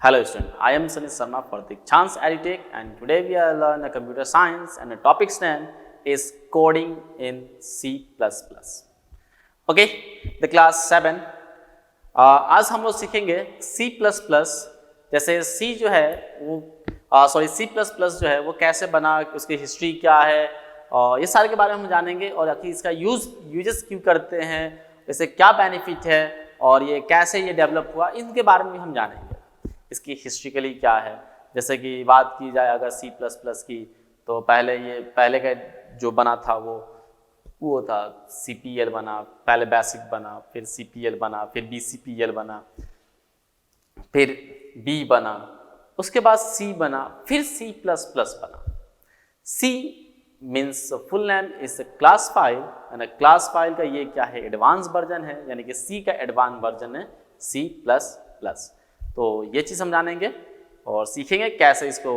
Hello student, I am Sunny Sharma for the Chance EduTech and today we are learn a computer science and the topic's name is coding in C++. Okay, the class 7 आज हम लोग सीखेंगे C++। जैसे C जो है वो C++ जो है वो कैसे बना, उसकी हिस्ट्री क्या है, ये सारे के बारे में हम जानेंगे और आखिर इसका यूजेस क्यों करते हैं, इससे क्या बेनिफिट है और ये कैसे ये डेवलप हुआ, इनके बारे में हम जानेंगे। इसकी हिस्ट्रिकली क्या है, जैसे कि बात की जाए अगर C++ की, तो पहले का जो बना था वो था CPL बना, पहले बेसिक बना, फिर CPL बना, फिर BCPL बना, फिर B बना, उसके बाद C बना, फिर C++ बना। C means full name is class file and class file का ये क्या है, एडवांस वर्जन है, यानी कि C का एडवांस वर्जन है C++। तो ये चीज़ हम जानेंगे और सीखेंगे कैसे इसको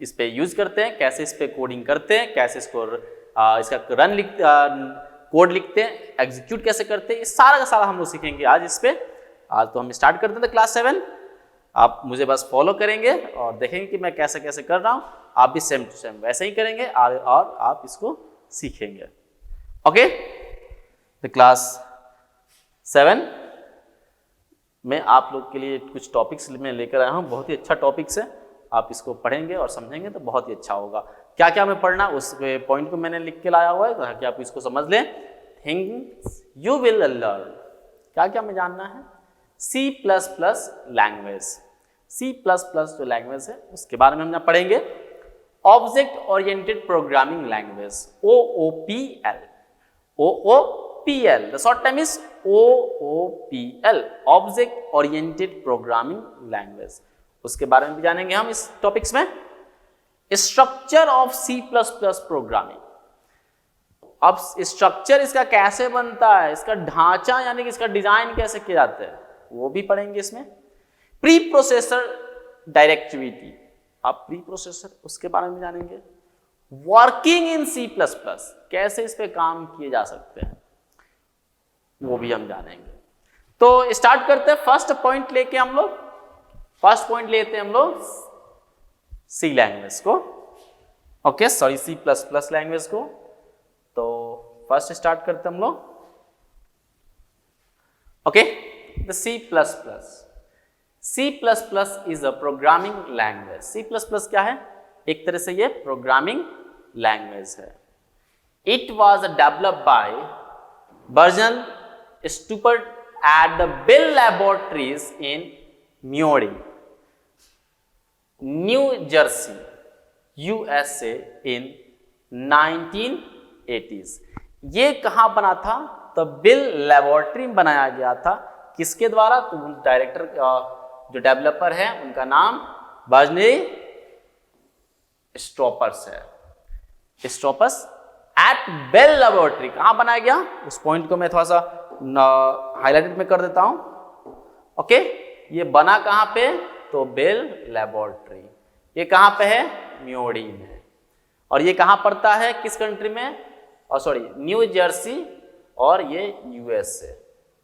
इस पे यूज करते हैं, कैसे इस पे कोडिंग करते हैं, कैसे इसको इसका कोड लिखते हैं, एग्जीक्यूट कैसे करते हैं, ये सारा का सारा हम लोग सीखेंगे आज इस पे। आज तो हम स्टार्ट करते हैं क्लास 7। आप मुझे बस फॉलो करेंगे और देखेंगे कि मैं कैसे कैसे कर रहा हूँ, आप भी सेम टू सेम वैसे ही करेंगे और आप इसको सीखेंगे। ओके, द क्लास 7 में आप लोग के लिए कुछ टॉपिक्स मैं लेकर आया हूँ, बहुत ही अच्छा टॉपिक्स है, आप इसको पढ़ेंगे और समझेंगे तो बहुत ही अच्छा होगा। क्या क्या हमें पढ़ना, उस पॉइंट को मैंने लिख के लाया हुआ है ताकि आप इसको समझ लें। थिंग्स यू विल लर्न, क्या क्या हमें जानना है। C++ लैंग्वेज, C++ जो लैंग्वेज है उसके बारे में हम पढ़ेंगे। Object oriented programming language OOPL, OOPL, the short term is OOPL, object oriented programming language, उसके बारे में भी जानेंगे हम इस टॉपिक्स में। स्ट्रक्चर ऑफ C++ प्रोग्रामिंग, अब स्ट्रक्चर इसका कैसे बनता है, इसका ढांचा यानी कि इसका डिजाइन कैसे किया जाता है वो भी पढ़ेंगे इसमें। प्री प्रोसेसर डायरेक्टिविटी, अब प्री प्रोसेसर उसके बारे में जानेंगे। वर्किंग इन C++, कैसे इस पे काम किए जा सकते हैं वो भी हम जानेंगे। तो स्टार्ट करते हैं, फर्स्ट पॉइंट लेके हम लोग फर्स्ट पॉइंट लेते हैं हम लोग C लैंग्वेज को। ओके, सॉरी C++ लैंग्वेज को। तो फर्स्ट स्टार्ट करते हैं हम लोग। Okay, the C++ is a programming language. C++ क्या है, एक तरह से ये प्रोग्रामिंग लैंग्वेज है। It was developed by Bjarne स्टूपर्ट at the Bell Laboratories in Murray, New Jersey, USA in 1980s। ये कहां बना था, तो बेल लैबोरेटरी में बनाया गया था। किसके द्वारा, तो डायरेक्टर जो डेवलपर है उनका नाम बर्जनी स्ट्रोपर्स है। स्ट्रोपर्स एट बेल लैबोरेटरी कहां बनाया गया, उस पॉइंट को मैं थोड़ा सा हाईलाइटेड में कर देता हूं। ओके, ये बना कहां पे, तो बेल लैबोरेटरी। ये कहां पे है, म्योरी में। और ये कहां पड़ता है, किस कंट्री में, और सॉरी न्यू जर्सी, और ये USA।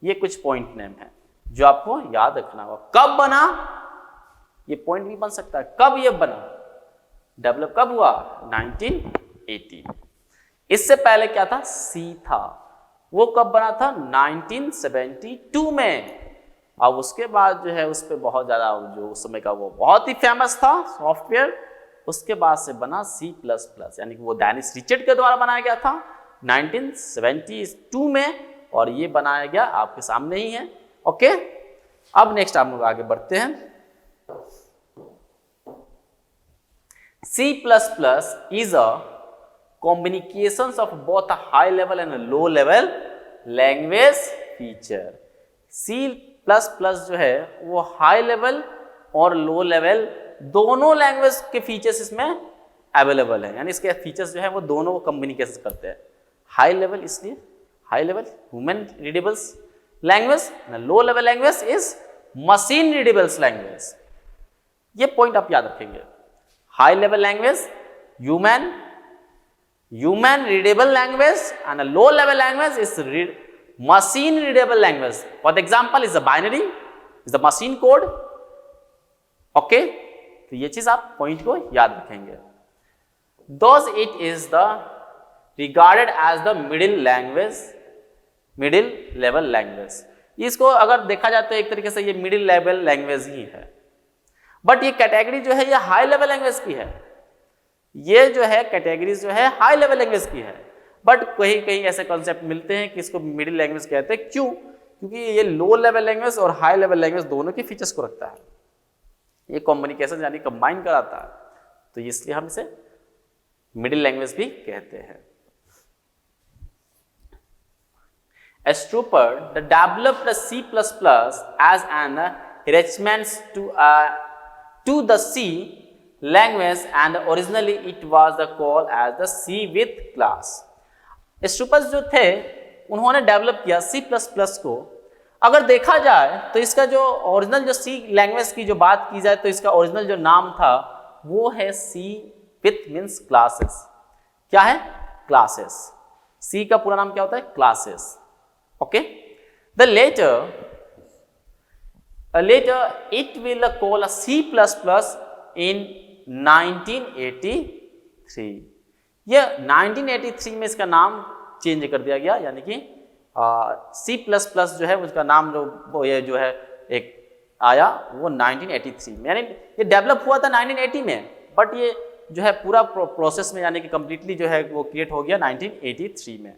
ये कुछ पॉइंट नेम है जो आपको याद रखना होगा। कब बना, ये पॉइंट भी बन सकता है, कब ये बना, डेवलप कब हुआ, 1980। इससे पहले क्या था, C था, वो कब बना था, 1972 में। अब उसके बाद जो है उस पर बहुत ज्यादा जो उस समय का वो बहुत ही फेमस था सॉफ्टवेयर, उसके बाद से बना C++, यानी कि वो डेनिस रिचर्ड के द्वारा बनाया गया था 1972 में, और ये बनाया गया आपके सामने ही है। ओके, अब नेक्स्ट हम लोग आगे बढ़ते हैं। C++ is a combinations of both a high level and a low level language feature। C++ जो है वो हाई लेवल और लो लेवल दोनों लैंग्वेज के फीचर्स इसमें अवेलेबल है, यानी इसके फीचर्स जो है वो दोनों को कम्युनिकेशन करते हैं। हाई लेवल इसलिए high level human readables language, low level language is machine readables language. ये पॉइंट आप याद रखेंगे। High level language human readable language and low level language is machine readable language. For the example is the binary, is the machine code, okay, तो ये चीज आप point को याद रखेंगे। Thus it is the regarded as the middle level language। इसको अगर देखा जाए तो एक तरीके से ये मिडिल लेवल लैंग्वेज ही है, बट ये कैटेगरी जो है ये हाई लेवल लैंग्वेज की है। ये जो है कैटेगरीज जो है हाई लेवल लैंग्वेज की है, बट कहीं कहीं ऐसे कॉन्सेप्ट मिलते हैं कि इसको मिडिल लैंग्वेज कहते हैं। क्यों? क्योंकि ये लो लेवल लैंग्वेज और हाई लेवल लैंग्वेज दोनों के फीचर्स को रखता है, ये कम्युनिकेशन यानी कंबाइन कराता है, तो इसलिए हम इसे मिडिल लैंग्वेज भी कहते हैं। Struper developed C++ as an enhancement to the C language, and originally it was called as the C with class। Struper जो थे उन्होंने डेवलप किया C++ को। अगर देखा जाए तो इसका जो ओरिजिनल जो C लैंग्वेज की जो बात की जाए तो इसका ओरिजिनल जो नाम था वो है C with मीन्स क्लासेस। क्या है? क्लासेस। C का पूरा नाम क्या होता है? Classes. Okay, the later it will call a C++ in 1983। ये 1983 में इसका नाम चेंज कर दिया गया, यानी कि C++ जो है उसका नाम ये जो है एक आया वो 1983 में, यानी ये डेवलप हुआ था 1980 में, बट ये जो है पूरा प्रोसेस में यानी कि कंप्लीटली जो है वो क्रिएट हो गया 1983 में।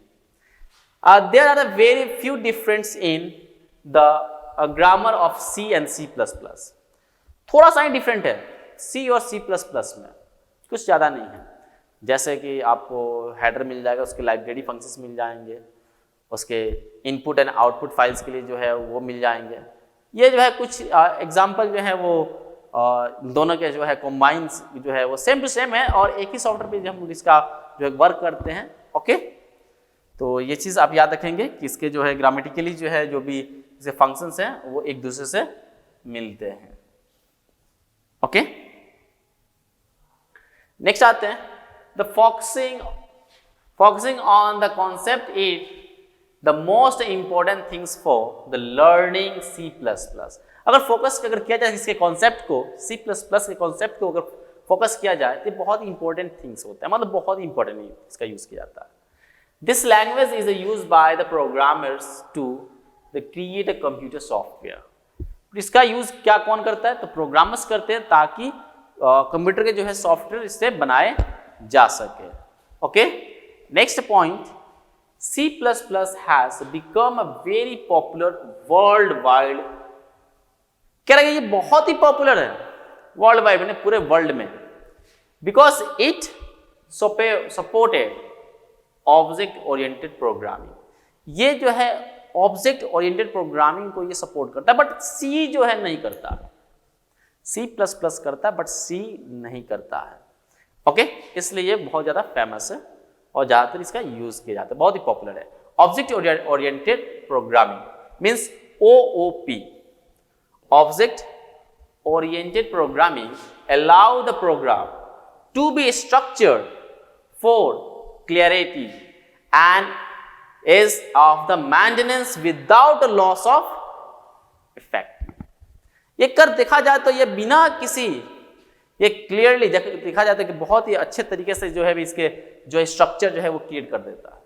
There are a very few difference in the grammar of C and C++। थोड़ा सा ही डिफरेंट है C और C++ में, कुछ ज़्यादा नहीं है। जैसे कि आपको हेडर मिल जाएगा, उसके लाइब्रेरी फंक्शंस मिल जाएंगे, उसके इनपुट एंड आउटपुट फाइल्स के लिए जो है वो मिल जाएंगे। ये जो है कुछ एग्जांपल जो है वो दोनों के जो है कॉम्बाइंस जो है वो सेम टू सेम है और एक ही सॉफ्टवेयर पे हम इसका जो है वर्क करते हैं। ओके, तो ये चीज़ आप याद रखेंगे कि इसके जो है ग्रामेटिकली जो है जो भी जैसे फंक्शंस हैं वो एक दूसरे से मिलते हैं। ओके, नेक्स्ट आते हैं the focusing on the concept is the most important things for the learning C++। अगर फोकस अगर किया जाए इसके कॉन्सेप्ट को, C++ के कॉन्सेप्ट को अगर फोकस किया जाए तो बहुत इंपॉर्टेंट थिंग्स होते हैं, मतलब बहुत इंपॉर्टेंट इसका यूज किया जाता है। This language is used by the programmers to create a computer software। इसका यूज क्या कौन करता है? तो प्रोग्रामर्स करते हैं ताकि कंप्यूटर के जो है सॉफ्टवेयर इससे बनाए जा सके। Okay, next point, C++ has become a very popular worldwide। क्या लगे? ये बहुत ही पॉपुलर है वर्ल्ड वाइड में, पूरे वर्ल्ड में, because it supported object oriented programming. ये जो है ऑब्जेक्ट ओरिएंटेड प्रोग्रामिंग को ये सपोर्ट करता है, बट C जो है नहीं करता। C++ करता है बट C नहीं करता है। ओके, इसलिए ये बहुत ज़्यादा फेमस है और ज़्यादातर इसका यूज किया जाता है, बहुत ही पॉपुलर है। Object oriented programming means OOP, object oriented programming allow the program to be structured for clarity and is of the maintenance without a loss of effect। ये कर देखा जाए तो ये बिना किसी, ये क्लियरली देखा जाता है कि बहुत ही अच्छे तरीके से जो है इसके जो स्ट्रक्चर जो है वो क्रिएट कर देता है।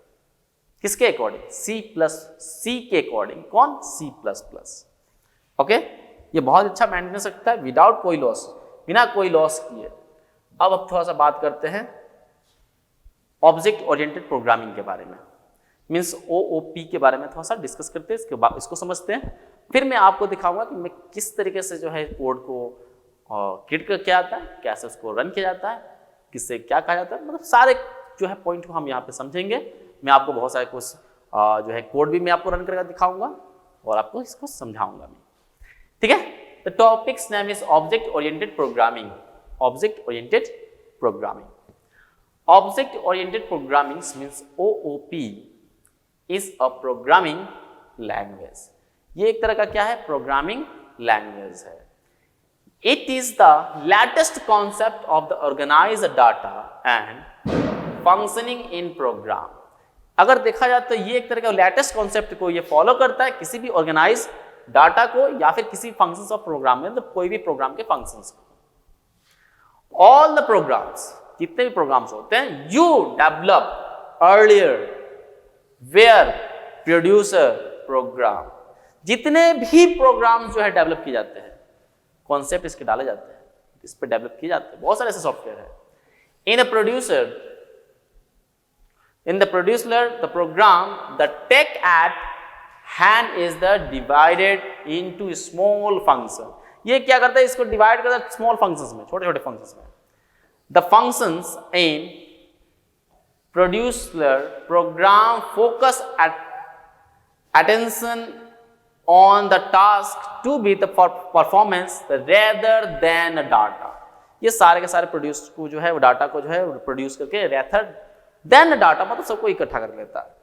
किसके अकॉर्डिंग? C के अकॉर्डिंग। कौन? C++। ओके, ये बहुत अच्छा मेंटेनेंस रखता है विदाउट कोई लॉस, बिना कोई लॉस किए। अब थोड़ा सा बात करते हैं ऑब्जेक्ट ओरिएंटेड प्रोग्रामिंग के बारे में, मीन्स OOP के बारे में थोड़ा सा डिस्कस करते हैं, इसके बाद इसको समझते हैं। फिर मैं आपको दिखाऊंगा कि मैं किस तरीके से जो है कोड को क्रिएट कर किया जाता है, कैसे उसको रन किया जाता है, किससे क्या कहा जाता है, मतलब सारे जो है पॉइंट को हम यहाँ पे समझेंगे। मैं आपको बहुत सारे कुछ जो है कोड भी मैं आपको रन करके दिखाऊंगा और आपको इसको समझाऊंगा मैं। ठीक है, the topics name is object oriented programming. Object oriented programming, object oriented programming means OOP is a programming language. ये एक तरह का क्या है? प्रोग्रामिंग लैंग्वेज है। It is the latest concept of the organized data and functioning in program. अगर देखा जाए तो ये एक तरह का लेटेस्ट कॉन्सेप्ट को ये फॉलो करता है, किसी भी ऑर्गेनाइज डाटा को या फिर किसी फंक्शंस ऑफ प्रोग्राम में, मतलब कोई भी प्रोग्राम के फंक्शंस को। ऑल द प्रोग्राम्स, जितने भी प्रोग्राम्स होते हैं, you develop earlier where producer program, जितने भी प्रोग्राम जो है डेवलप किए जाते हैं, कॉन्सेप्ट इसके डाले जाते हैं, इस पे डेवलप किए जाते हैं, बहुत सारे ऐसे सॉफ्टवेयर है। In the producer, the program, the tech at hand is the divided into small function. ये क्या करता है, इसको डिवाइड करता है स्मॉल फंक्शंस में, छोटे छोटे फंक्शंस में। The functions in producer program focus attention on the task to be the performance rather than data. ये सारे के सारे प्रोड्यूस को जो है वो डाटा को जो है प्रोड्यूस करके rather than डाटा मतलब सबको इकट्ठा कर लेता है।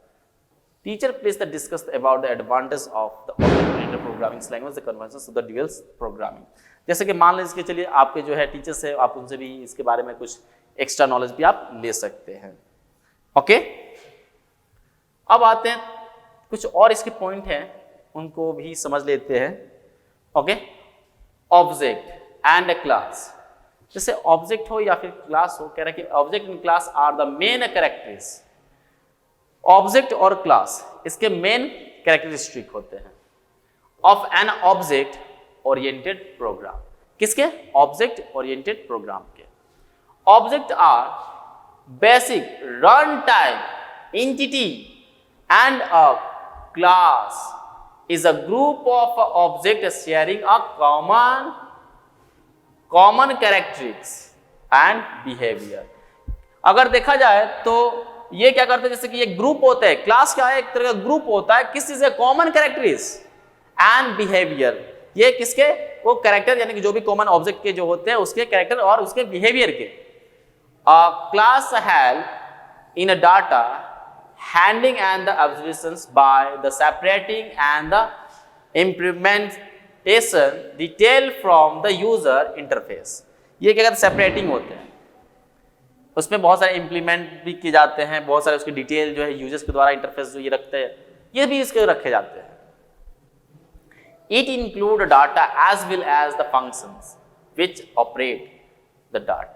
Teacher please discuss about the advantage of the object programming language, the convergence of the dual programming. जैसे कि मान लीजिए चलिए आपके जो है टीचर्स है, आप उनसे भी इसके बारे में कुछ एक्स्ट्रा नॉलेज भी आप ले सकते हैं। ओके, अब आते हैं कुछ और इसके पॉइंट हैं, उनको भी समझ लेते हैं। Okay, object and a class. जैसे ऑब्जेक्ट हो या फिर क्लास हो, कह रहा है कि object and class are the main characteristics. Object और क्लास इसके मेन कैरेक्टरिस्टिक होते हैं of an object oriented program. किसके? ऑब्जेक्ट ओरिएंटेड प्रोग्राम के। Object are basic run time entity and a class is a group of objects sharing a common characteristics and behavior। अगर देखा जाए तो ये क्या करते हैं, जैसे कि ये ग्रुप होता है, क्लास क्या है, एक तरह का ग्रुप होता है, किस चीज है, कॉमन कैरेक्टरिस्टिक्स एंड बिहेवियर। ये किसके? वो कैरेक्टर यानी कि जो भी कॉमन ऑब्जेक्ट के जो होते हैं उसके कैरेक्टर और उसके बिहेवियर के। Class help in a data handling and the observations by the separating and the implementation detail from the user interface। ये क्या कहते हैं, सेपरेटिंग होते हैं, उसमें बहुत सारे इंप्लीमेंट भी किए जाते हैं, बहुत सारे उसके डिटेल जो है यूजर्स के द्वारा इंटरफेस जो ये रखते हैं, ये भी इसके रखे जाते हैं। It include data as well as the functions which operate the data।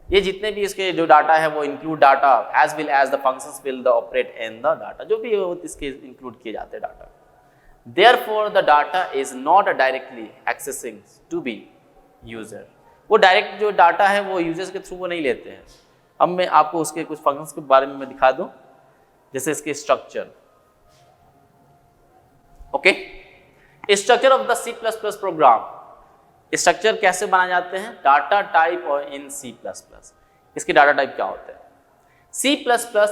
ये जितने भी इसके जो डाटा है वो include data as well as the functions will the operate in the data, जो भी इसके इंक्लूड किए जाते हैं data. Therefore the data is not directly accessing to be user. वो डायरेक्ट जो डाटा है वो यूजर्स के थ्रू वो नहीं लेते हैं। अब मैं आपको उसके कुछ फंक्शंस के बारे में मैं दिखा दूं, जैसे इसके structure. Okay, structure of the C++ program. Structure कैसे बनाए जाते हैं? डाटा टाइप और इन C++। इसके डाटा टाइप क्या होते हैं? C++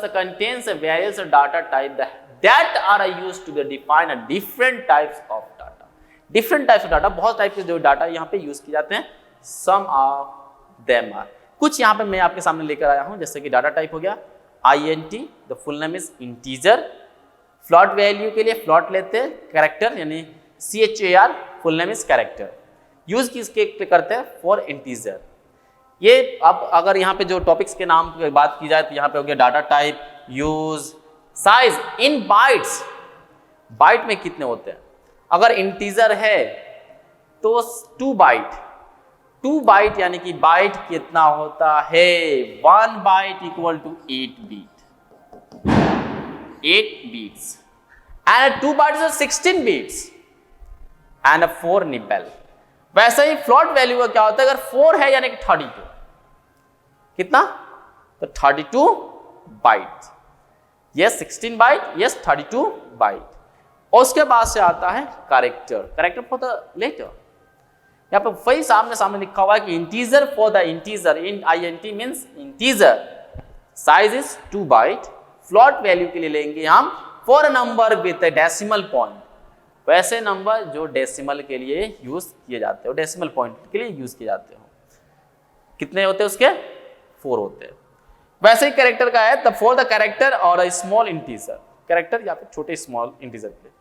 contains various data type that are used to define different types of data। Different types of data, बहुत टाइप के जो डाटा यहाँ पे यूज किए जाते हैं। सम ऑफ देम आर, कुछ यहाँ पे मैं आपके सामने लेकर आया हूँ। जैसे कि डाटा टाइप हो गया INT, the full name is integer. Float value के लिए फ्लॉट लेते हैं, कैरेक्टर यानी CHAR, full name is character. Use किसके करते हैं? For integer. ये अब अगर यहाँ पे जो टॉपिक्स के नाम की बात की जाए तो यहाँ पे हो गया data type, use, size in bytes. Byte में कितने होते हैं? अगर इंटीजर है तो 2 बाइट। 2 बाइट यानी कि बाइट कितना होता है? 1 byte equal to 8 bit, 8 bits. And 2 bytes 16 bits and 4 nibble. वैसे ही फ्लॉट वैल्यू का क्या होता है? अगर 4 है यानी कि 32, कितना? तो 32 byte. Yes 16 byte, yes 32 byte. और उसके बाद से आता है character. Character for the letter, यहाँ पे वही सामने सामने लिखा हुआ है कि integer for the integer in INT means integer, size is 2 byte. Float value के लिए लेंगे हम for number with decimal point. वैसे नंबर जो डेसिमल के लिए यूज किए जाते हो, डेसिमल पॉइंट के लिए यूज किए जाते हो। कितने होते हैं उसके? 4 होते हैं। वैसे ही कैरेक्टर का है द फॉर द कैरेक्टर और अ स्मॉल इंटीजर, कैरेक्टर या फिर छोटे स्मॉल इंटीजर के लिए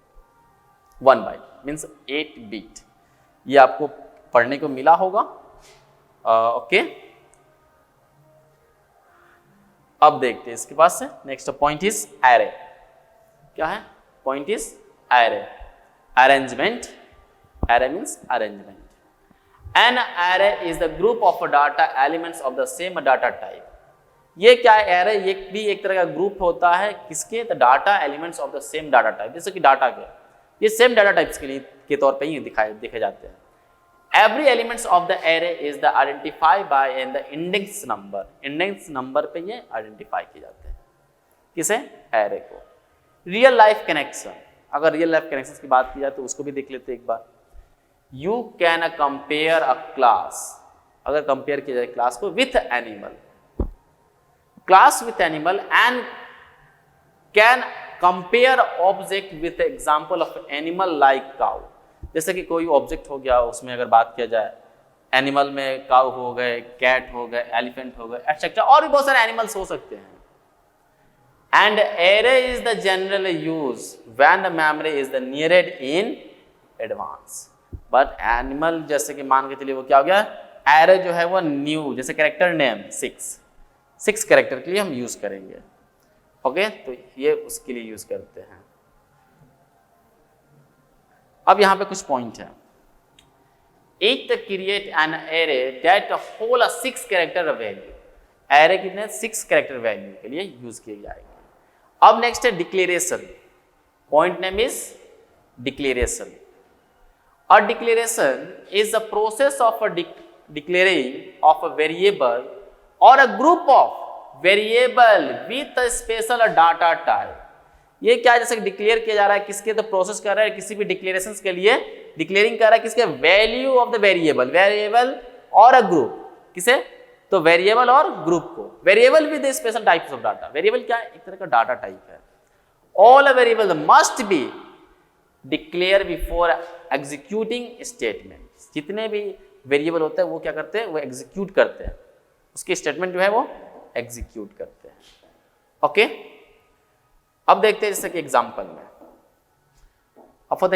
1 बाइट मींस 8 बीट। ये आपको पढ़ने को मिला होगा। ओके, अब देखते हैं इसके पास से नेक्स्ट पॉइंट इज एरे। क्या है? Point is array, arrangement. Array means arrangement. An array is the group of data elements of the same data type. ये क्या है एरे, ये भी एक तरह का ग्रुप होता है किसके, the data elements of the same data type, जैसे कि डाटा के ये सेम डाटा टाइप्स के लिए के तौर पे ही दिखे जाते हैं। Every elements of the array is the identify bye and the index number, index number पे ये आइडेंटिफाई किए जाते हैं किसे, एरे को। रियल लाइफ कनेक्शन, अगर रियल लाइफ कनेक्शन की बात की जाए तो उसको भी देख लेते हैं एक बार। You can compare a class, अगर कंपेयर किया जाए क्लास को with animal, class with animal and can compare object with example of animal like cow. जैसे कि कोई ऑब्जेक्ट हो गया, उसमें अगर बात किया जाए एनिमल में काउ हो गए, कैट हो गए, एलिफेंट हो गए एटसेट्रा, और भी बहुत सारे एनिमल्स हो सकते हैं। And array is the general use when the memory is the needed in advance. But animal जैसे कि मान के चलिए वो क्या हो गया, एरे जो है वो न्यू, जैसे कैरेक्टर नेम 6 कैरेक्टर के लिए हम यूज करेंगे। ओके तो ये उसके लिए यूज करते हैं। अब यहां पे कुछ पॉइंट है। It create an array that hold 6 character value, array कितने 6 कैरेक्टर वैल्यू के लिए यूज किए जाएंगे। अब नेक्स्ट है declaration, point name is declaration. A declaration is the process of declaring of a variable or a group of variable with a special data type। ये क्या है, जैसे डिक्लेयर किया जा रहा है किसके, तो प्रोसेस कर रहा है किसी भी डिक्लेरेशन के लिए, डिक्लेयरिंग कर रहा है किसके, value of the variable, variable और अ ग्रुप, किसे, तो वेरिएबल और ग्रुप को। Variable with special types of data, variable क्या है, एक तरह का डाटा टाइप है। All variable must be declare before executing statement, जितने भी वेरिएबल होते हैं वो क्या करते हैं, वो एग्जीक्यूट करते हैं, उसके स्टेटमेंट जो है वो एग्जीक्यूट करते हैं। ओके अब देखते हैं जैसे कि एग्जांपल में, अब फॉर द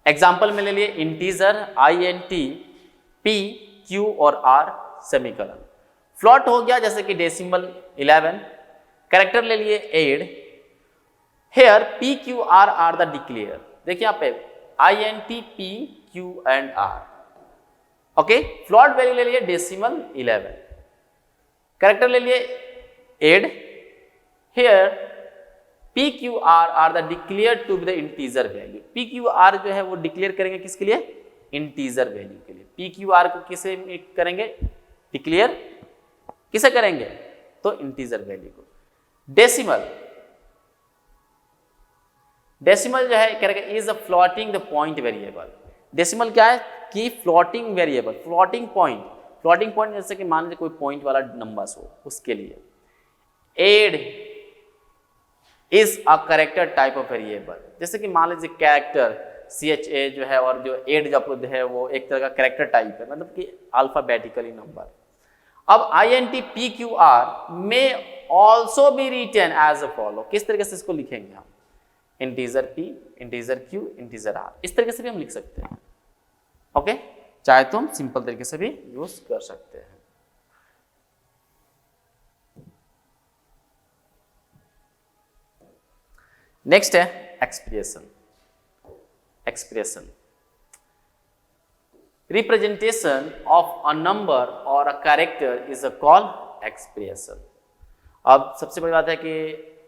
एग्जांपल में ले लिए इंटीजर INT P Q और R सेमीकोलन, फ्लोट हो गया जैसे कि डेसिमल 11, कैरेक्टर ले लिए 8, here P Q R are the declare, देखिए यहाँ पे INT P Q and R। Okay float value ले लिए डेसिमल 11, कैरेक्टर ले लिए 8, here P Q R are the declare to be the integer value. P Q R जो है वो डिक्लेयर करेंगे किसके लिए, इंटीजर वैल्यू के लिए। P Q R को किसे करेंगे, डिक्लेयर किसे करेंगे, तो इंटीजर वैल्यू को। डेसिमल जो है करेगा is a floating the point variable. Decimal क्या है कि फ्लोटिंग वेरिएबल, फ्लोटिंग पॉइंट जैसे कि मान लीजिए कोई पॉइंट वाला नंबर्स हो उसके लिए। Add is a character type of variable, जैसे कि मान लीजिए कैरेक्टर CHA जो है और जो एड जो है वो एक तरह का कैरेक्टर टाइप है, मतलब कि अल्फाबेटिकली नंबर। अब INT P Q R में also be written as a follow, किस तरीके से इसको लिखेंगे हम, integer P, integer Q, integer R, इस तरीके से भी हम लिख सकते हैं। ओके चाहे तो हम सिंपल तरीके से भी यूज कर सकते हैं। नेक्स्ट है expression. Representation of a number और a character is a call expression. अब सबसे बड़ी बात है कि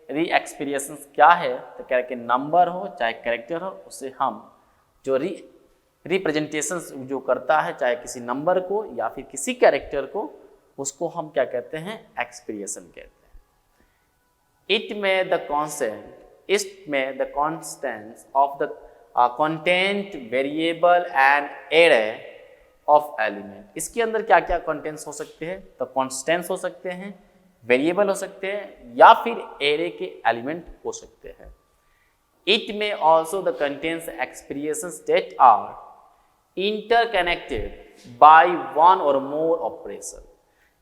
री एक्सप्रेशन क्या है, तो क्या है कि नंबर हो चाहे कैरेक्टर हो, उसे हम जो रिप्रेजेंटेशन जो करता है चाहे किसी नंबर को या फिर किसी कैरेक्टर को, उसको हम क्या कहते हैं, एक्सप्रेशन कहते हैं। इट में the constants of the content variable and array of element. इसके अंदर क्या क्या कंटेंट्स हो सकते हैं, तो कॉन्स्टेंट्स हो सकते हैं, वेरिएबल हो सकते हैं, या फिर एरे के एलिमेंट हो सकते हैं। इट में also the contents expressions that are interconnected by one or more operation.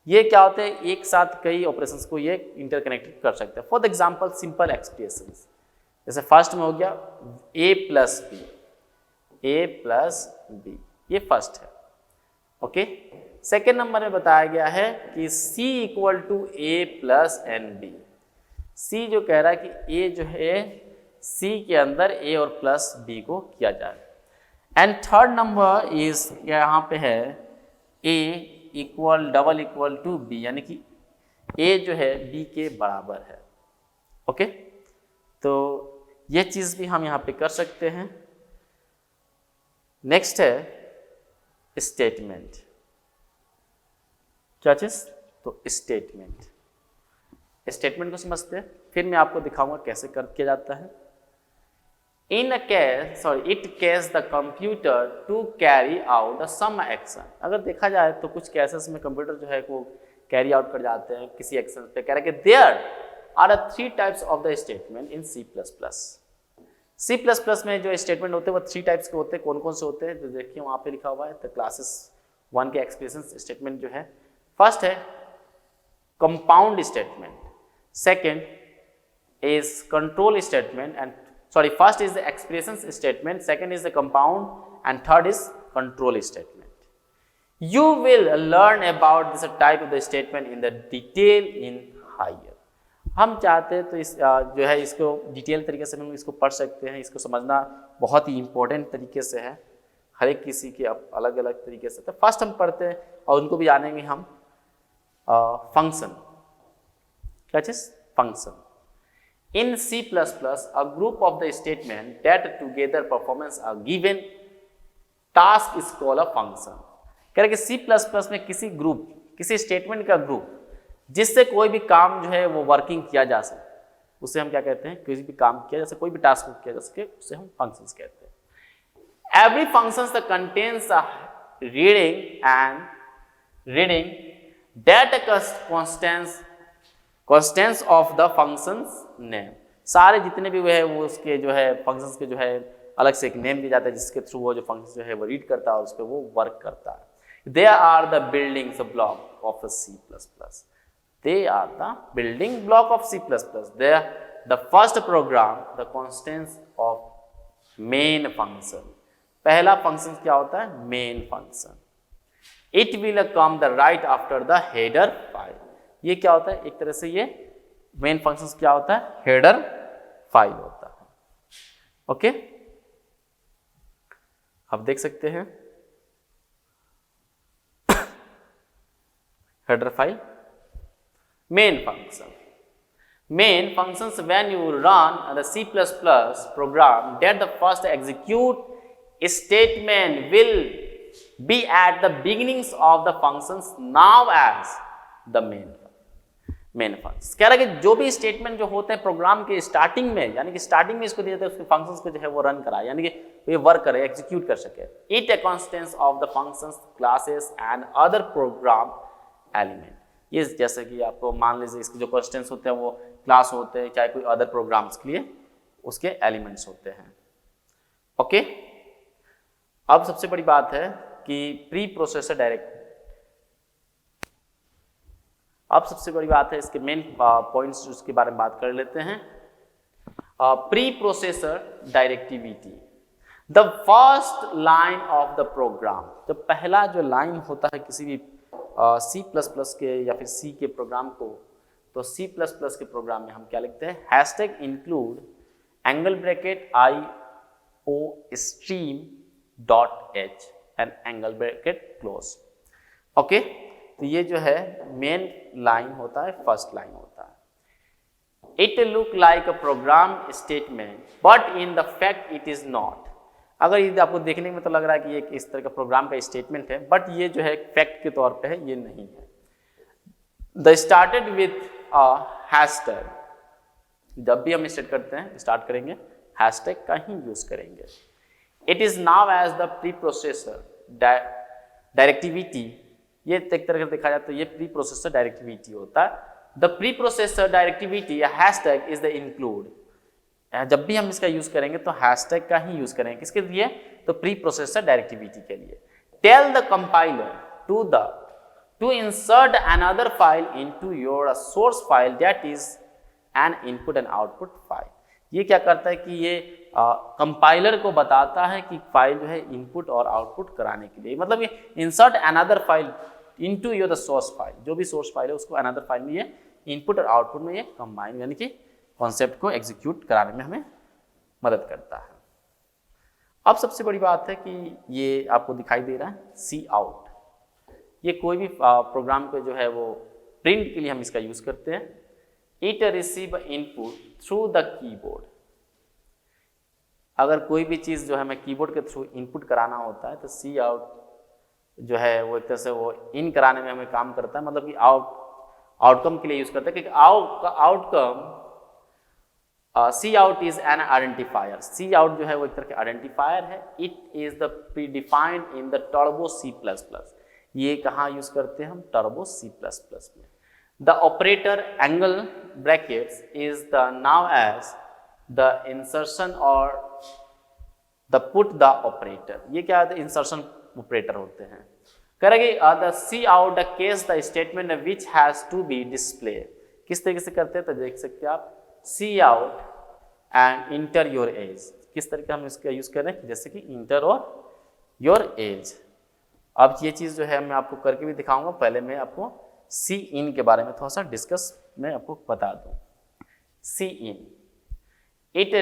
ये क्या होते हैं, एक साथ कई ऑपरेशंस को ये इंटरकनेक्टेड कर सकते हैं। फॉर एग्जांपल सिंपल एक्सप्रेशंस, जैसे फर्स्ट में हो गया a प्लस बी, ये फर्स्ट है। ओके सेकेंड नंबर में बताया गया है कि C equal to a plus an B. C जो कह रहा है कि a जो है C के अंदर a और प्लस b को किया जाए। एंड थर्ड नंबर इज यहाँ पे है a equal double equal to b, यानी कि a जो है b के बराबर है। ओके, तो ये चीज भी हम यहाँ पे कर सकते हैं। नेक्स्ट है स्टेटमेंट। क्या चीज? तो स्टेटमेंट। स्टेटमेंट को समझते हैं, फिर मैं आपको दिखाऊंगा कैसे किया जाता है। In a case it case the computer to carry out the some action. अगर देखा जाए तो कुछ केसेस में कंप्यूटर जो है वो कैरी आउट कर जाते हैं किसी एक्शन पे। कह रहे हैं कि there are 3 types of the statement in C plus plus. C plus plus में जो स्टेटमेंट होते हैं वो 3 टाइप्स के होते हैं। कौन कौन से होते हैं तो देखिए वहां पे लिखा हुआ है। तो क्लासेस 1 के एक्सप्रेशन स्टेटमेंट जो है, फर्स्ट है compound statement, second is control statement and first is the expression statement, second is the compound and third is control statement. You will learn about this type of the statement in the detail in higher. हम चाहते हैं तो इस जो है इसको detail तरीके से हम इसको पढ़ सकते हैं। इसको समझना बहुत ही इंपॉर्टेंट तरीके से है, हर एक किसी के अलग अलग तरीके से। तो फर्स्ट हम पढ़ते हैं और उनको भी जानेंगे हम। फंक्शन। क्या चीज? Function. In C++, a group of the statement that together performance a given task is called a function. कह रहे कि C++ में किसी ग्रुप, किसी स्टेटमेंट का ग्रुप जिससे कोई भी काम जो है वो वर्किंग किया जा सके, उसे हम क्या कहते हैं? किसी भी काम किया जा सके, कोई भी टास्क किया जा सके, उसे हम फंक्शंस कहते हैं। Every functions that contains a reading that constants of the functions name। सारे जितने भी वो है वो उसके जो है फंक्शंस के जो है अलग से एक नेम दिया जाता है जिसके थ्रू वो जो फंक्शन जो है वो रीड करता है, उस पर वो वर्क करता है। They are the building block of C plus plus. They are the building block of C plus plus. They are the first program the constants of main function. पहला फंक्शन क्या होता है? Main function. It will come the right after the header file. ये क्या होता है? एक तरह से ये मेन फंक्शंस क्या होता है? हेडर फाइल होता है। ओके, अब देख सकते हैं header file, main function. Main functions when you run the C++ program that the first execute statement will be at the beginnings of the functions now as the main function. कह रहा है कि जो भी स्टेटमेंट जो होते हैं programme के स्टार्टिंग में, यानी कि स्टार्टिंग में इसको दिया जाता है उसके फंक्शंस को जो है वो रन कराए, यानी कि ये वर्क करे, एग्जीक्यूट कर सके। It a constants of the functions classes and other program element. ये जैसे कि आपको मान लीजिए इसके जो कॉन्स्टेंट्स होते हैं वो क्लास होते हैं, चाहे कोई अदर प्रोग्राम्स के लिए उसके एलिमेंट्स होते हैं। ओके, अब सबसे बड़ी बात है कि प्री प्रोसेसर डायरेक्ट। अब सबसे बड़ी बात है इसके मेन पॉइंट्स उसके बारे में बात कर लेते हैं। Preprocessor directivity, the first line of the program. जो पहला जो लाइन होता है किसी भी C++ के या फिर C के प्रोग्राम को, तो C++ के प्रोग्राम में हम क्या लिखते हैं? Hashtag include angle bracket IO stream dot h and angle bracket close. Okay, तो ये जो है मेन लाइन होता है, फर्स्ट लाइन होता है। It look like a program statement but in the fact it is not. अगर ये आपको देखने में तो लग रहा है कि ये इस तरह का प्रोग्राम का स्टेटमेंट है, बट ये जो है फैक्ट के तौर पे है, ये नहीं है। The started with hashtag. जब भी हम स्टार्ट करते हैं, स्टार्ट करेंगे हैशटैग का ही यूज करेंगे। It is now as the preprocessor directivity. ये एक तरह से देखा जाए तो ये प्री प्रोसेसर डायरेक्टिविटी होता है। द प्री प्रोसेसर डायरेक्टिविटी या हैशटैग इज द इंक्लूड। जब भी हम इसका यूज करेंगे तो हैशटैग का ही यूज करेंगे। किसके लिए? तो प्री प्रोसेसर डायरेक्टिविटी के लिए। Tell the compiler to insert another file into your source file that is an input and output file. ये क्या करता है कि ये कंपाइलर को बताता है कि फाइल जो है इनपुट और आउटपुट कराने के लिए, मतलब ये insert another file into your source file. जो भी सोर्स फाइल है उसको अनदर फाइल में ये इनपुट और आउटपुट में ये कंबाइन, यानी कि कॉन्सेप्ट को एग्जीक्यूट कराने में हमें मदद करता है। अब सबसे बड़ी बात है कि ये आपको दिखाई दे रहा है सी आउट, ये कोई भी प्रोग्राम को जो है वो प्रिंट के लिए हम इसका यूज करते हैं। It receive input through the keyboard, अगर कोई भी चीज़ जो है हमें कीबोर्ड के थ्रू इनपुट कराना होता है तो सी आउट जो है वो एक तरह से वो इन कराने में हमें काम करता है, मतलब कि आउटकम के लिए यूज करते हैं, क्योंकि outcome C out is an identifier. C out जो है वो एक तरह के आइडेंटिफायर है। It is the predefined in the Turbo C plus plus. ये कहाँ यूज करते हैं हम? टर्बो सी प्लस प्लस में। The operator angle brackets is the now as the insertion or the put the operator. ये क्या है? इंसर्शन ऑपरेटर होते हैं। करेंगे the C out the case the statement which has to be display. किस तरीके से करते हैं तो देख सकते हैं आप, C out and enter your age. किस तरीके हम इसका यूज करें, जैसे कि इंटर और योर एज। अब ये चीज जो है मैं आपको करके भी दिखाऊंगा, पहले मैं आपको सी इन के बारे में थोड़ा सा डिस्कस मैं आपको बता दूं। C in, it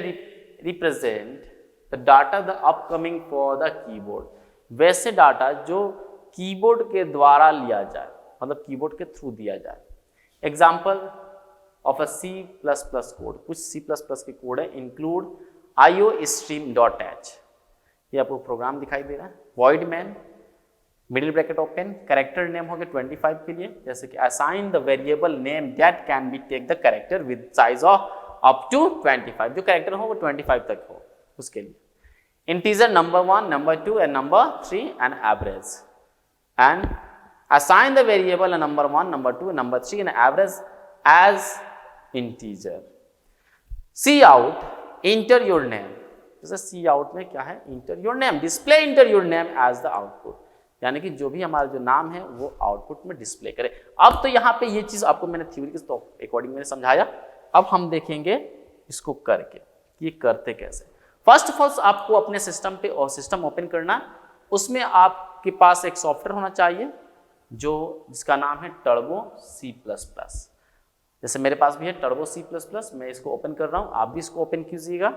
represent the data the upcoming for the keyboard. वैसे डाटा जो कीबोर्ड के द्वारा लिया जाए, मतलब कीबोर्ड के थ्रू दिया जाए। Example of a C++ code, कुछ C++ के कोड है। इंक्लूड iostream.h, ये आपको प्रोग्राम दिखाई दे रहा है। void main, middle bracket open, character name हो गया 25 के लिए, जैसे कि assign the variable name that can be take the character with size of up to 25, जो कैरेक्टर हो वो 25 तक हो उसके लिए। Integer number 1, number 2 and number 3 and average, and assign the variable number 1, number 2, number 3 and average as integer. Cout, enter your name. जैसे Cout में क्या है? enter your name, display enter your name as the output, यानी कि जो भी हमारा जो नाम है वो आउटपुट में डिस्प्ले करे। अब तो यहाँ पे ये चीज आपको मैंने थ्योरी के अकॉर्डिंग मैंने समझाया, अब हम देखेंगे इसको करके ये करते कैसे। फर्स्ट ऑफ ऑल आपको अपने सिस्टम पे और सिस्टम ओपन करना, उसमें आपके पास एक सॉफ्टवेयर होना चाहिए जिसका नाम है टर्बो C++। जैसे मेरे पास भी है टर्बो C++, मैं इसको ओपन कर रहा हूँ, आप भी इसको ओपन कीजिएगा।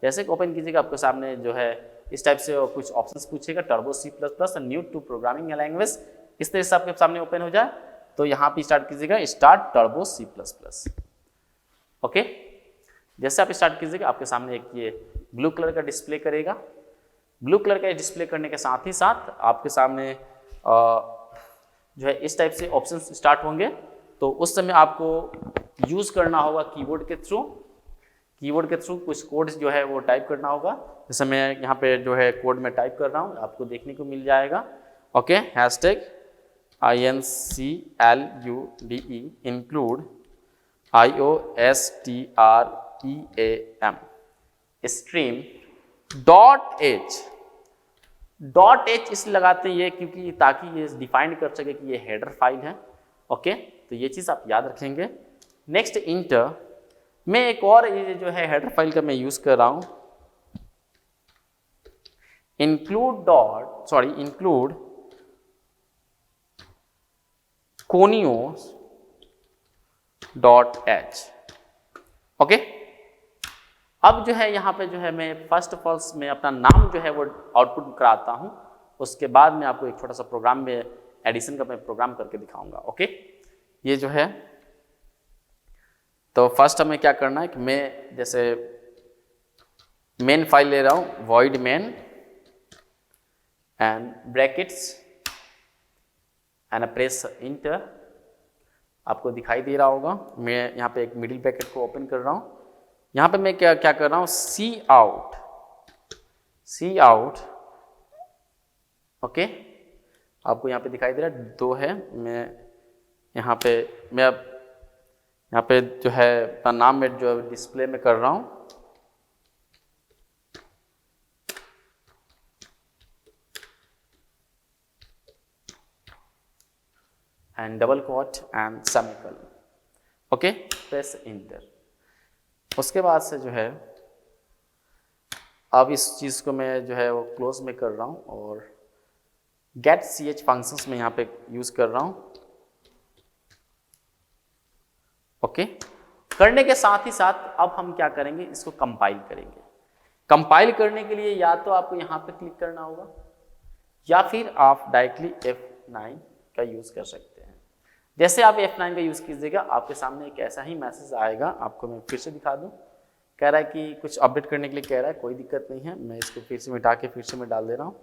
जैसे कि ओपन कीजिएगा आपके सामने जो है इस टाइप से कुछ ऑप्शंस पूछेगा, Turbo C++ new to programming language, इस तरह से आपके सामने ओपन हो जाए तो यहाँ पे स्टार्ट कीजिएगा स्टार्ट टर्बो C++। ओके, जैसे आप स्टार्ट कीजिएगा आपके सामने एक ये ब्लू कलर का डिस्प्ले करेगा। ब्लू कलर का डिस्प्ले करने के साथ ही साथ आपके सामने जो है इस टाइप से ऑप्शन स्टार्ट होंगे, तो उस समय आपको यूज करना होगा कीबोर्ड के थ्रू। कीबोर्ड के थ्रू कुछ कोड जो है वो टाइप करना होगा। जैसे मैं यहाँ पे जो है कोड में टाइप कर रहा हूँ, आपको देखने को मिल जाएगा। Okay, hashtag INCLUDE include IOSTREAM stream .h इसलिए लगाते हैं ये क्योंकि ताकि ये डिफाइन कर सके कि ये हेडर फाइल है। ओके, तो ये चीज़ आप याद रखेंगे। नेक्स्ट इंटर में एक और ये जो है हेडर फाइल का मैं यूज कर रहा हूँ, इंक्लूड conios.h। ओके, अब जो है यहाँ पे जो है मैं फर्स्ट ऑफ ऑल मैं अपना नाम जो है वो आउटपुट कराता हूँ, उसके बाद मैं आपको एक छोटा सा प्रोग्राम में एडिशन का मैं प्रोग्राम करके दिखाऊंगा। ओके, ये जो है तो फर्स्ट हमें क्या करना है कि मैं जैसे मेन फाइल ले रहा हूँ, void main and brackets and press inter. आपको दिखाई दे रहा होगा मैं यहाँ पे एक मिडिल ब्रैकेट को ओपन कर रहा हूँ। यहाँ पे मैं क्या कर रहा हूँ, सी आउट। ओके, आपको यहाँ पे दिखाई दे रहा है 2 है। मैं यहाँ पे जो है अपना नाम में जो डिस्प्ले में कर रहा हूँ, and double quote and semicolon. Okay, press enter. उसके बाद से जो है अब इस चीज़ को मैं जो है वो क्लोज में कर रहा हूँ और गेट ch फंक्शंस में यहाँ पे यूज कर रहा हूँ। ओके, करने के साथ ही साथ अब हम क्या करेंगे, इसको कंपाइल करेंगे। कंपाइल करने के लिए या तो आपको यहाँ पे क्लिक करना होगा या फिर आप डायरेक्टली F9 का यूज़ कर सकते हैं। जैसे आप F9 का यूज़ कीजिएगा आपके सामने एक ऐसा ही मैसेज आएगा। आपको मैं फिर से दिखा दूँ, कह रहा है कि कुछ अपडेट करने के लिए कह रहा है, कोई दिक्कत नहीं है। मैं इसको फिर से मिटा के फिर से मैं डाल दे रहा हूँ।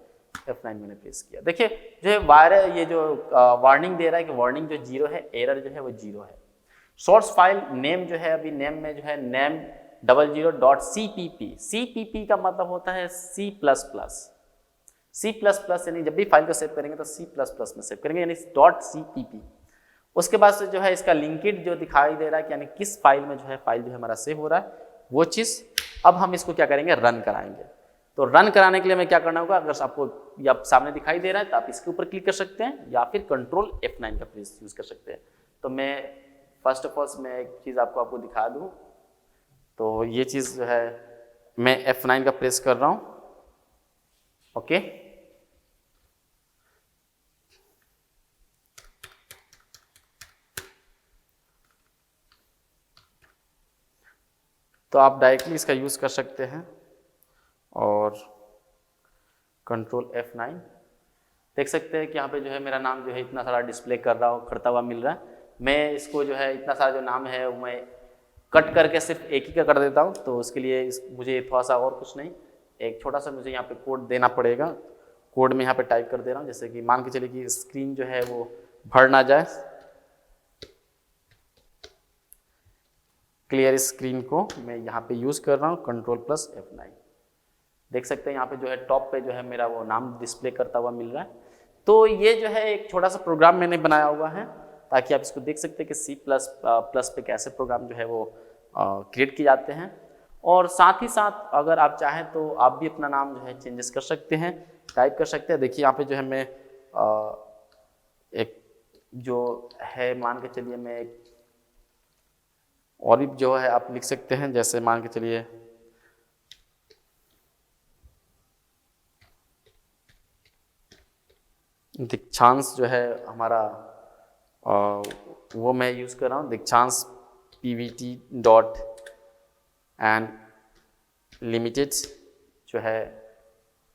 F9 मैंने प्रेस किया, देखिए जो है वायरस ये जो वार्निंग दे रहा है कि वार्निंग जो 0 है, एरर जो है वो 0 है। सोर्स फाइल नेम जो है, अभी नेम में जो है नेम 00.cpp, cpp का मतलब होता है C++। यानी जब भी फाइल को सेव करेंगे तो C++ में सेव करेंगे, यानी .cpp। उसके बाद से जो है इसका लिंकेड जो दिखाई दे रहा है, यानी किस फाइल में जो है फाइल जो है हमारा सेव हो रहा है वो चीज़। अब हम इसको क्या करेंगे, रन कराएंगे। तो रन कराने के लिए हमें क्या करना होगा, अगर आपको या सामने दिखाई दे रहा है तो आप इसके ऊपर क्लिक कर सकते हैं या फिर कंट्रोल F9 का प्रेस यूज़ कर सकते हैं। तो मैं फर्स्ट ऑफ ऑल मैं एक चीज़ आपको दिखा दूँ, तो ये चीज़ जो है मैं F9 का प्रेस कर रहा हूँ। ओके, तो आप डायरेक्टली इसका यूज़ कर सकते हैं और कंट्रोल F9 देख सकते हैं कि यहाँ पे जो है मेरा नाम जो है इतना सारा डिस्प्ले करता हुआ मिल रहा है। मैं इसको जो है इतना सारा जो नाम है वो मैं कट करके सिर्फ एक ही का कर देता हूँ। तो उसके लिए मुझे थोड़ा सा और कुछ नहीं, एक छोटा सा मुझे यहाँ पे कोड देना पड़ेगा। कोड में यहाँ पे टाइप कर दे रहा हूँ, जैसे कि मान के चलिए कि स्क्रीन जो है वो भर ना जाए। क्लियर स्क्रीन को मैं यहाँ पे यूज़ कर रहा हूँ, कंट्रोल+F9। देख सकते हैं यहाँ पे जो है टॉप पे जो है मेरा वो नाम डिस्प्ले करता हुआ मिल रहा है। तो ये जो है एक छोटा सा प्रोग्राम मैंने बनाया हुआ है ताकि आप इसको देख सकते हैं कि C++ पे कैसे प्रोग्राम जो है वो क्रिएट किए जाते हैं। और साथ ही साथ अगर आप चाहें तो आप भी अपना नाम जो है चेंजेस कर सकते हैं, टाइप कर सकते हैं। देखिए यहाँ पे जो है मैं एक जो है मान के चलिए मैं एक और भी जो है आप लिख सकते हैं, जैसे मान के चलिए दीक्षांश जो है हमारा वो मैं यूज़ कर रहा हूँ, दीक्षांश pvt.and लिमिटेड जो है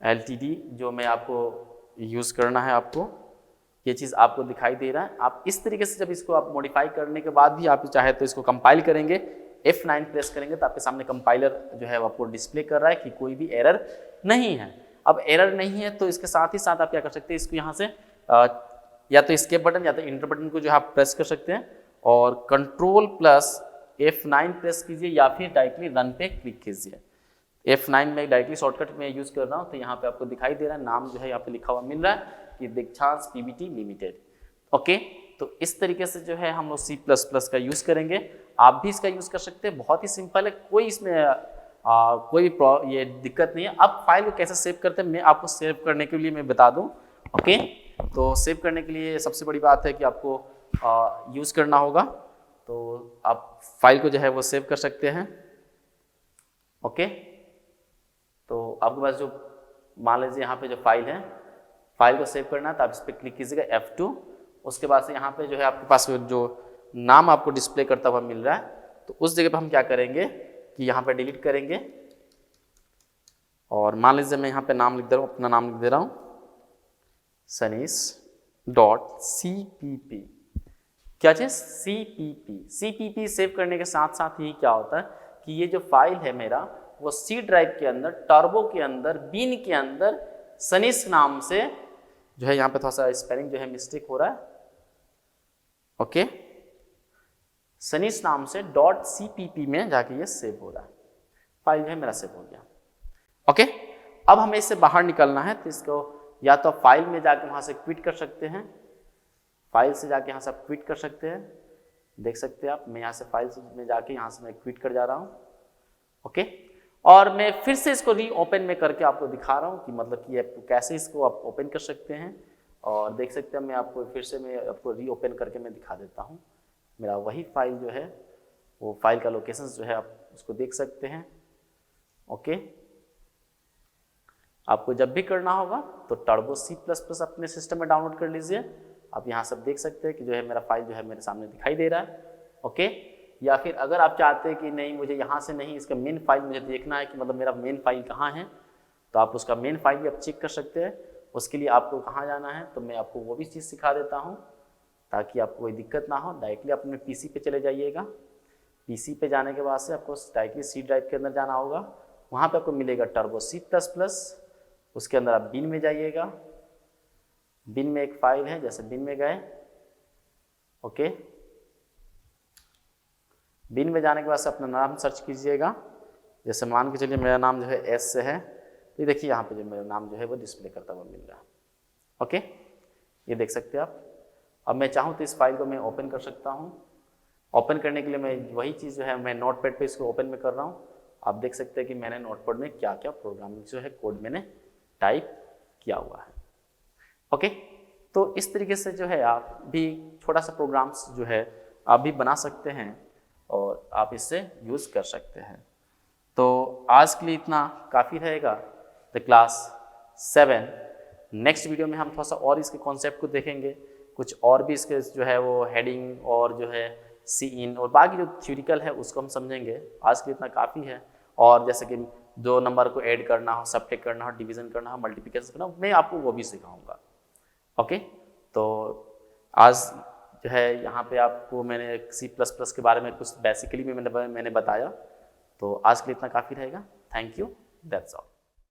LTD जो मैं आपको यूज़ करना है। आपको ये चीज़ आपको दिखाई दे रहा है। आप इस तरीके से जब इसको आप मॉडिफाई करने के बाद भी आप चाहे तो इसको कंपाइल करेंगे, F9 प्रेस करेंगे तो आपके सामने कंपाइलर जो है आपको डिस्प्ले कर रहा है कि कोई भी एरर नहीं है। अब एरर नहीं है तो इसके साथ ही साथ आप क्या कर सकते हैं, इसको यहाँ से या तो एस्केप बटन या तो इंटर बटन को जो है आप प्रेस कर सकते हैं और कंट्रोल+F9 प्रेस कीजिए या फिर डायरेक्टली रन पे क्लिक कीजिए। F9 में डायरेक्टली शॉर्टकट में यूज़ कर रहा हूँ, तो यहाँ पे आपको दिखाई दे रहा है नाम जो है यहाँ पे लिखा हुआ मिल रहा है कि दीक्षांश PVT लिमिटेड। ओके, तो इस तरीके से जो है हम लोग C++ का यूज़ करेंगे। आप भी इसका यूज़ कर सकते हैं, बहुत ही सिंपल है, कोई इसमें कोई ये दिक्कत नहीं है। अब फाइल को कैसे सेव करते हैं मैं आपको सेव करने के लिए मैं बता दूँ। ओके, तो सेव करने के लिए सबसे बड़ी बात है कि आपको यूज़ करना होगा, तो आप फाइल को जो है वो सेव कर सकते हैं। ओके, तो आपके पास जो मान लीजिए यहाँ पे जो फाइल है, फाइल को सेव करना है तो आप इस पर क्लिक कीजिएगा F2। उसके बाद से यहाँ पे जो है आपके पास जो नाम आपको डिस्प्ले करता हुआ मिल रहा है, तो उस जगह पे हम क्या करेंगे कि यहाँ पे डिलीट करेंगे और मान लीजिए मैं यहाँ पे नाम लिख दे रहा हूँ, अपना नाम लिख दे रहा हूँ सनीश.cpp। क्या चीज़, CPP सेव करने के साथ साथ ही क्या होता है कि ये जो फाइल है मेरा वो C ड्राइव के अंदर, टर्बो के अंदर, बिन के अंदर सनीश नाम से जो है, यहाँ पे थोड़ा सा स्पेलिंग जो है मिस्टेक हो रहा है। ओके, सनीश नाम से .cpp में जाके ये सेव हो रहा है, फाइल जो है मेरा सेव हो गया। ओके, अब हमें इससे बाहर निकलना है तो इसको या तो फाइल में जाके वहाँ से क्विट कर सकते हैं, फाइल से जाके यहाँ से आप क्विट कर सकते हैं। देख सकते हैं आप, मैं यहाँ से फाइल में जाके यहाँ से मैं क्विट कर जा रहा हूँ। ओके, और मैं फिर से इसको रीओपन में करके आपको दिखा रहा हूँ कि मतलब कि आपको कैसे इसको आप ओपन कर सकते हैं। और देख सकते हैं मैं आपको फिर से मैं आपको रीओपन करके मैं दिखा देता हूँ। मेरा वही फाइल जो है वो फाइल का लोकेशन जो है आप उसको देख सकते हैं। ओके, आपको जब भी करना होगा तो टर्बो C++ अपने सिस्टम में डाउनलोड कर लीजिए। आप यहाँ सब देख सकते हैं कि जो है मेरा फाइल जो है मेरे सामने दिखाई दे रहा है। ओके, या फिर अगर आप चाहते हैं कि नहीं मुझे यहाँ से नहीं, इसका मेन फाइल मुझे देखना है कि मतलब मेरा मेन फाइल कहाँ है, तो आप उसका मेन फाइल भी आप चेक कर सकते हैं। उसके लिए आपको कहाँ जाना है, तो मैं आपको वो भी चीज़ सिखा देता हूँ ताकि आपको कोई दिक्कत ना हो। डायरेक्टली अपने पीसी पे चले जाइएगा। पीसी पे जाने के बाद से आपको डायरेक्टली सी ड्राइव के अंदर जाना होगा। वहाँ पे आपको मिलेगा टर्बो C++। उसके अंदर आप बिन में जाइएगा। बिन में एक फाइल है, जैसे बिन में गए, ओके। बिन में जाने के बाद से अपना नाम सर्च कीजिएगा। जैसे मान के चलिए मेरा नाम जो है एस से है, तो ये देखिए यहाँ पे जो मेरा नाम जो है वो डिस्प्ले करता हुआ मिल रहा है, ओके। ये देख सकते हैं आप। अब मैं चाहूँ तो इस फाइल को मैं ओपन कर सकता हूँ। ओपन करने के लिए मैं वही चीज़ जो है मैं नोटपैड पे इसको ओपन में कर रहा हूँ। आप देख सकते हैं कि मैंने नोटपैड में क्या क्या प्रोग्रामिंग जो है कोड मैंने टाइप किया हुआ है, ओके। तो इस तरीके से जो है आप भी छोटा सा प्रोग्राम्स जो है आप भी बना सकते हैं और आप इससे यूज़ कर सकते हैं। तो आज के लिए इतना काफ़ी रहेगा द क्लास 7। नेक्स्ट वीडियो में हम थोड़ा सा और इसके कॉन्सेप्ट को देखेंगे, कुछ और भी इसके जो है वो हेडिंग और जो है सी इन और बाकी जो थ्योरिकल है उसको हम समझेंगे। आज के लिए इतना काफ़ी है। और जैसे कि दो नंबर को ऐड करना हो, सबट्रैक्ट करना हो, डिवीज़न करना हो, मल्टीप्लिकेशन करना हो, मैं आपको वो भी सिखाऊंगा, ओके। तो आज जो है यहाँ पे आपको मैंने C++ के बारे में कुछ बेसिकली भी मैंने बताया। तो आज के लिए इतना काफ़ी रहेगा। Thank you, that's all.